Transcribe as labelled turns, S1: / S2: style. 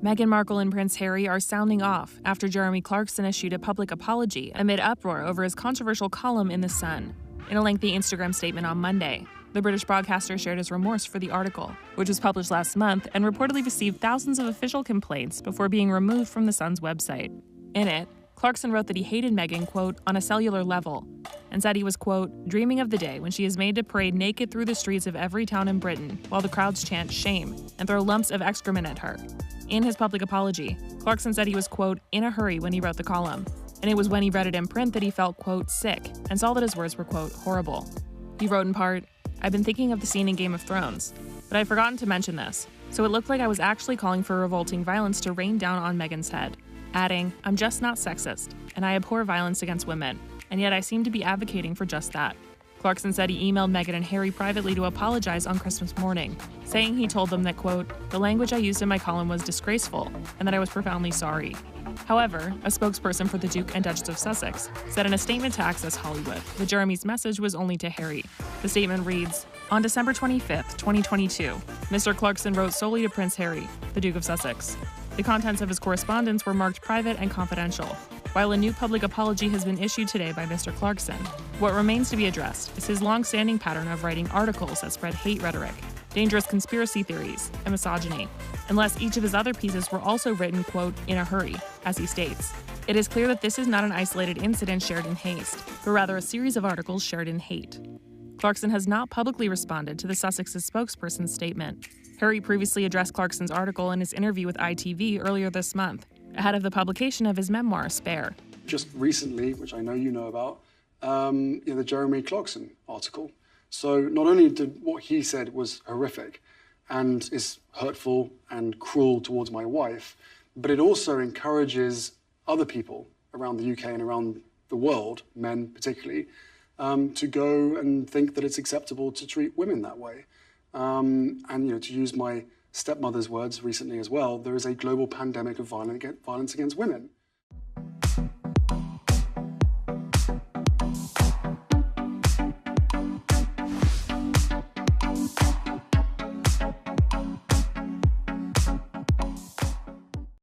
S1: Meghan Markle and Prince Harry are sounding off after Jeremy Clarkson issued a public apology amid uproar over his controversial column in The Sun. In a lengthy Instagram statement on Monday, the British broadcaster shared his remorse for the article, which was published last month and reportedly received thousands of official complaints before being removed from The Sun's website. In it, Clarkson wrote that he hated Meghan, quote, on a cellular level, and said he was, quote, dreaming of the day when she is made to parade naked through the streets of every town in Britain while the crowds chant shame and throw lumps of excrement at her. In his public apology, Clarkson said he was, quote, in a hurry when he wrote the column, and it was when he read it in print that he felt, quote, sick, and saw that his words were, quote, horrible. He wrote in part, I've been thinking of the scene in Game of Thrones, but I'd forgotten to mention this, so it looked like I was actually calling for revolting violence to rain down on Meghan's head, adding, I'm just not sexist, and I abhor violence against women, and yet I seem to be advocating for just that. Clarkson said he emailed Meghan and Harry privately to apologize on Christmas morning, saying he told them that, quote, the language I used in my column was disgraceful, and that I was profoundly sorry. However, a spokesperson for the Duke and Duchess of Sussex said in a statement to Access Hollywood that Jeremy's message was only to Harry. The statement reads, on December 25th, 2022, Mr. Clarkson wrote solely to Prince Harry, the Duke of Sussex. The contents of his correspondence were marked private and confidential. While a new public apology has been issued today by Mr. Clarkson, what remains to be addressed is his long-standing pattern of writing articles that spread hate rhetoric, dangerous conspiracy theories, and misogyny, unless each of his other pieces were also written, quote, in a hurry, as he states. It is clear that this is not an isolated incident shared in haste, but rather a series of articles shared in hate. Clarkson has not publicly responded to the Sussex's spokesperson's statement. Harry previously addressed Clarkson's article in his interview with ITV earlier this month, ahead of the publication of his memoir, Spare.
S2: Just recently, which I know you know about, the Jeremy Clarkson article. So not only did what he said was horrific and is hurtful and cruel towards my wife, but it also encourages other people around the UK and around the world, men particularly, to go and think that it's acceptable to treat women that way. And to use my stepmother's words recently as well, there is a global pandemic of violence against women.